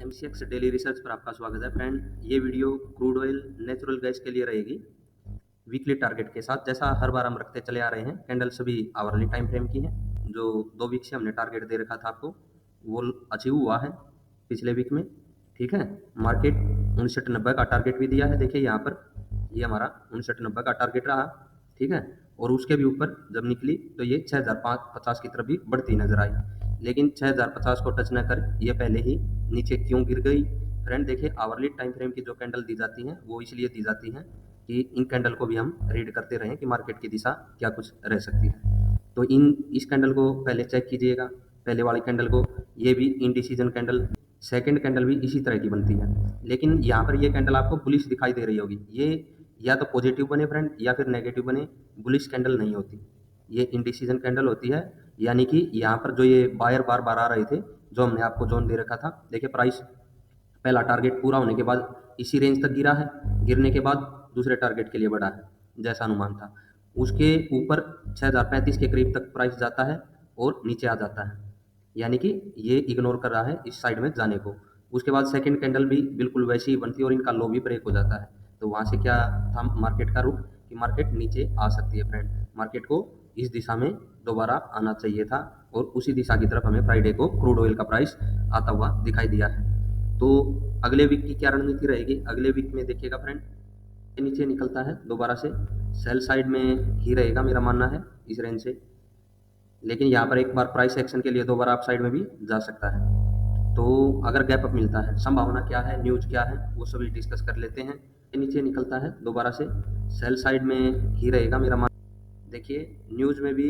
MCX daily research पर आपका स्वागत है फ्रेंड। ये video crude oil natural gas के लिए रहेगी वीकली टारगेट के साथ। जैसा हर बार हम रखते चले आ रहे हैं, कैंडल सभी आवरली टाइम फ्रेम की हैं। जो 2 वीक से हमने टारगेट दे रखा था आपको, वो अचीव हुआ है पिछले वीक में। ठीक है, मार्केट 59.90 का टारगेट भी दिया है। देखिए यहाँ पर ये हमारा 59.90 का टारगेट रहा। ठीक है, और उसके भी ऊपर जब निकली तो ये 6050 की तरफ भी बढ़ती नजर आई, लेकिन 6050 को टच न कर ये पहले ही नीचे क्यों गिर गई फ्रेंड? देखिए आवरली टाइम फ्रेम की जो कैंडल दी जाती हैं वो इसलिए दी जाती हैं कि इन कैंडल को भी हम रीड करते रहें कि मार्केट की दिशा क्या कुछ रह सकती है। तो इस कैंडल को पहले चेक कीजिएगा, पहले वाली कैंडल को। ये भी इंडिसीजन कैंडल, सेकंड कैंडल भी इसी तरह की बनती है, लेकिन यहाँ पर ये कैंडल आपको बुलिश दिखाई दे रही होगी। ये या तो पॉजिटिव बने फ्रेंड या फिर नेगेटिव बने, बुलिश कैंडल नहीं होती। ये इंडिसीजन कैंडल होती है, यानी कि यहाँ पर जो ये बायर बार बार आ रहे थे, जो हमने आपको जोन दे रखा था। देखिए प्राइस पहला टारगेट पूरा होने के बाद इसी रेंज तक गिरा है, गिरने के बाद दूसरे टारगेट के लिए बढ़ा है जैसा अनुमान था। उसके ऊपर 6035 के करीब तक प्राइस जाता है और नीचे आ जाता है, यानी कि ये इग्नोर कर रहा है इस साइड में जाने को। उसके बाद सेकंड कैंडल भी बिल्कुल वैसी ही बनती है और इनका लो भी ब्रेक हो जाता है। तो वहाँ से क्या था मार्केट का रुख कि मार्केट नीचे आ सकती है फ्रेंड। मार्केट को इस दिशा में दोबारा आना चाहिए था और उसी दिशा की तरफ हमें फ्राइडे को क्रूड ऑयल का प्राइस आता हुआ दिखाई दिया है। तो अगले वीक की क्या रणनीति रहेगी? अगले वीक में देखिएगा फ्रेंड, नीचे निकलता है दोबारा से, सेल साइड में ही रहेगा मेरा मानना है इस रेंज से, लेकिन यहाँ पर एक बार प्राइस एक्शन के लिए दोबारा अप साइड में भी जा सकता है। तो अगर गैप अप मिलता है, संभावना क्या है, न्यूज क्या है, वो सभी डिस्कस कर लेते हैं। नीचे निकलता है दोबारा से, सेल साइड में ही रहेगा मेरा मान। देखिए न्यूज में भी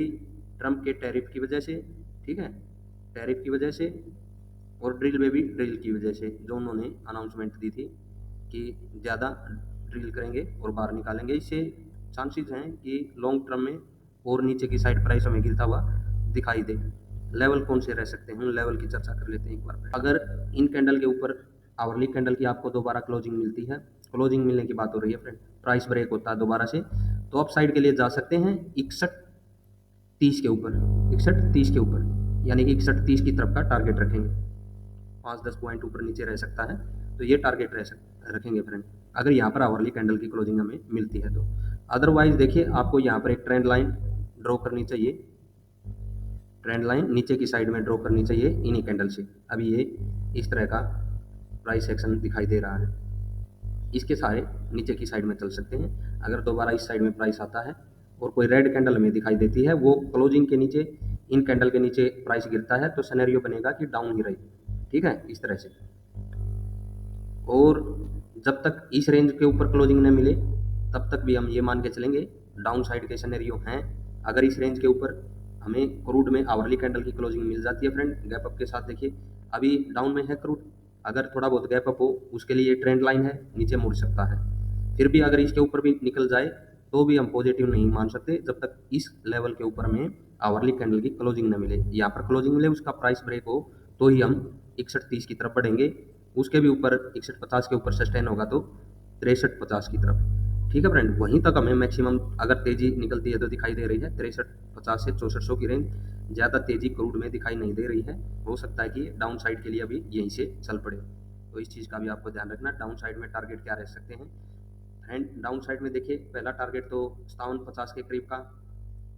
ट्रम्प के टैरिफ की वजह से, ठीक है, टैरिफ की वजह से, और ड्रिल में भी ड्रिल की वजह से, जो उन्होंने अनाउंसमेंट दी थी कि ज़्यादा ड्रिल करेंगे और बाहर निकालेंगे, इससे चांसेस हैं कि लॉन्ग टर्म में और नीचे की साइड प्राइस हमें गिरता हुआ दिखाई दे। लेवल कौन से रह सकते हैं, लेवल की चर्चा कर लेते हैं एक बार। अगर इन कैंडल के ऊपर आवरली कैंडल की आपको दोबारा क्लोजिंग मिलती है, क्लोजिंग मिलने की बात हो रही है फ्रेंड, प्राइस ब्रेक होता है दोबारा से, तो अप साइड के लिए जा सकते हैं 6130 के ऊपर, 6130 के ऊपर, यानी कि 6130 की तरफ का टारगेट रखेंगे। 5-10 पॉइंट ऊपर नीचे रह सकता है, तो ये टारगेट रखेंगे फ्रेंड, अगर यहाँ पर आवरली कैंडल की क्लोजिंग हमें मिलती है तो। अदरवाइज देखिए आपको यहाँ पर एक ट्रेंड लाइन ड्रॉ करनी चाहिए, ट्रेंड लाइन नीचे की साइड में ड्रॉ करनी चाहिए इन्हीं कैंडल से। अभी ये इस तरह का प्राइस एक्शन दिखाई दे रहा है, इसके सारे नीचे की साइड में चल सकते हैं। अगर दोबारा इस साइड में प्राइस आता है और कोई रेड कैंडल हमें दिखाई देती है, वो क्लोजिंग के नीचे, इन कैंडल के नीचे प्राइस गिरता है, तो सिनेरियो बनेगा कि डाउन ही रही। ठीक है, इस तरह से। और जब तक इस रेंज के ऊपर क्लोजिंग न मिले तब तक भी हम ये मान के चलेंगे डाउन साइड के सिनेरियो हैं। अगर इस रेंज के ऊपर हमें क्रूड में आवरली कैंडल की क्लोजिंग मिल जाती है फ्रेंड गैप अप के साथ, देखिए अभी डाउन में है क्रूड, अगर थोड़ा बहुत गैप अप हो उसके लिए ट्रेंड लाइन है, नीचे मुड़ सकता है। फिर भी अगर इसके ऊपर भी निकल जाए तो भी हम पॉजिटिव नहीं मान सकते जब तक इस लेवल के ऊपर हमें आवरली कैंडल की क्लोजिंग न मिले। यहाँ पर क्लोजिंग मिले, उसका प्राइस ब्रेक हो, तो ही हम 6130 की तरफ बढ़ेंगे। उसके भी ऊपर 6150 के ऊपर सस्टेन होगा तो 6350 की तरफ। ठीक है फ्रेंड, वहीं तक हमें मैक्सिमम अगर तेजी निकलती है तो दिखाई दे रही है 6350 से 6400 की रेंज। ज़्यादा तेजी क्रूड में दिखाई नहीं दे रही है, हो सकता है कि डाउन साइड के लिए अभी यहीं से चल पड़े, तो इस चीज़ का भी आपको ध्यान रखना। डाउन साइड में टारगेट क्या रह सकते हैं फ्रेंड? डाउन साइड में देखिए पहला टारगेट तो 5750 के करीब का,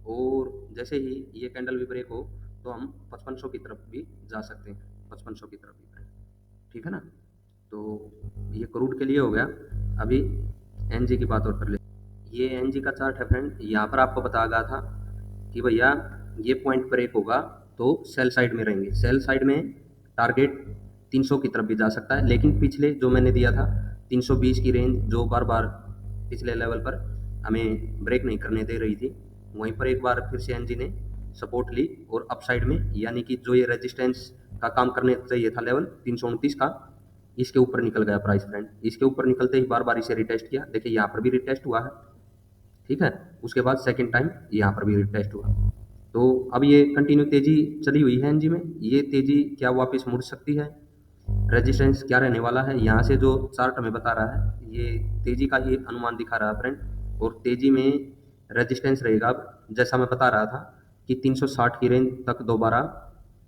और जैसे ही ये कैंडल भी ब्रेक हो तो हम 5500 की तरफ भी जा सकते हैं, 5500 की तरफ भी फ्रेंड। ठीक है ना, तो ये क्रूड के लिए हो गया। अभी एनजी की बात और कर ले। ये एनजी का चार्ट है फ्रेंड, यहाँ पर आपको बताया गया था कि भैया ये पॉइंट ब्रेक होगा तो सेल साइड में रहेंगे। सेल साइड में टारगेट 300 की तरफ भी जा सकता है, लेकिन पिछले जो मैंने दिया था 320 की रेंज, जो बार बार पिछले लेवल पर हमें ब्रेक नहीं करने दे रही थी, वहीं पर एक बार फिर से एनजी ने सपोर्ट ली और अपसाइड में, यानी कि जो ये रेजिस्टेंस का काम करने चाहिए था लेवल 329 का, इसके ऊपर निकल गया प्राइस फ्रेंड। इसके ऊपर निकलते ही बार बार इसे रिटेस्ट किया, देखिए यहाँ पर भी रिटेस्ट हुआ है। ठीक है, उसके बाद सेकंड टाइम यहाँ पर भी रिटेस्ट हुआ। तो अब ये कंटिन्यू तेजी चली हुई है एनजी में, ये तेजी क्या वापस मुड़ सकती है? रेजिस्टेंस क्या रहने वाला है? यहाँ से जो चार्ट हमें बता रहा है ये तेजी का ही अनुमान दिखा रहा है फ्रेंड, और तेजी में रेजिस्टेंस रहेगा अब, जैसा मैं बता रहा था कि 360 की रेंज तक दोबारा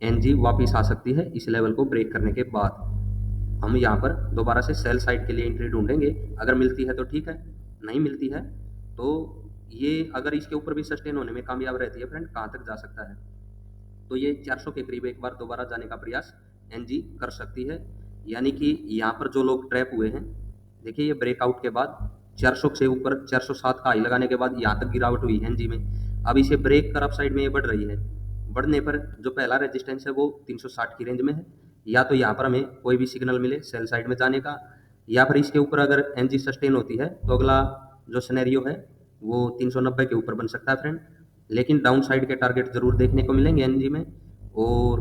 एनजी वापस आ सकती है इस लेवल को ब्रेक करने के बाद। हम यहाँ पर दोबारा से सेल साइड के लिए एंट्री ढूंढेंगे। अगर मिलती है तो ठीक है, नहीं मिलती है तो ये अगर इसके ऊपर भी सस्टेन होने में कामयाब रहती है फ्रेंड, कहाँ तक जा सकता है, तो ये 400 के करीब एक बार दोबारा जाने का प्रयास एनजी कर सकती है। यानी कि यहाँ पर जो लोग ट्रैप हुए हैं, देखिए ये ब्रेकआउट के बाद 400 से ऊपर 407 का हाई लगाने के बाद यहाँ तक गिरावट हुई है एनजी में। अब इसे ब्रेक कर अप साइड में ये बढ़ रही है। बढ़ने पर जो पहला रेजिस्टेंस है वो 360 की रेंज में है। या तो यहाँ पर हमें कोई भी सिग्नल मिले सेल साइड में जाने का, या फिर इसके ऊपर अगर एनजी सस्टेन होती है तो अगला जो सिनेरियो है वो 390 के ऊपर बन सकता है फ्रेंड। लेकिन डाउन साइड के टारगेट जरूर देखने को मिलेंगे एनजी में, और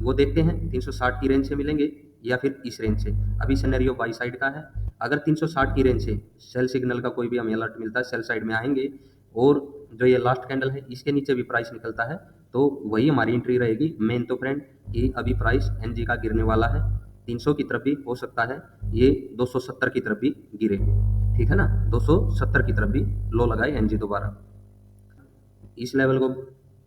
वो देखते हैं 360 की रेंज से मिलेंगे या फिर इस रेंज से। अभी सिनेरियो बाई साइड का है। अगर 360 की रेंज से सेल सिग्नल का कोई भी हमें अलर्ट मिलता है, सेल साइड में आएंगे, और जो ये लास्ट कैंडल है इसके नीचे भी प्राइस निकलता है तो वही हमारी एंट्री रहेगी मेन। तो फ्रेंड कि अभी प्राइस एनजी का गिरने वाला है, 300 की तरफ भी हो सकता है, ये 270 की तरफ भी गिरे, ठीक है ना, 270 की तरफ भी लो लगाए एनजी दोबारा। इस लेवल को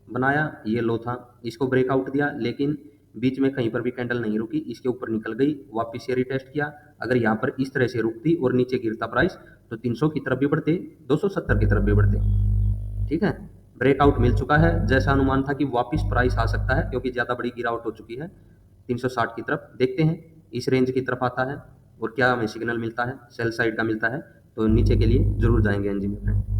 बनाया, ये लो था, इसको ब्रेकआउट दिया, लेकिन बीच में कहीं पर भी कैंडल नहीं रुकी, इसके ऊपर निकल गई, वापस ये रिटेस्ट किया। अगर यहाँ पर इस तरह से रुकती और नीचे गिरता प्राइस तो 300 की तरफ भी बढ़ते, 270 की तरफ भी बढ़ते, ठीक है। ब्रेकआउट मिल चुका है, जैसा अनुमान था कि वापस प्राइस आ सकता है क्योंकि ज़्यादा बड़ी गिरावट हो चुकी है 360 की तरफ। देखते हैं इस रेंज की तरफ आता है और क्या हमें सिग्नल मिलता है, सेल साइड का मिलता है तो नीचे के लिए जरूर जाएंगे एनजी में फ्रेंड।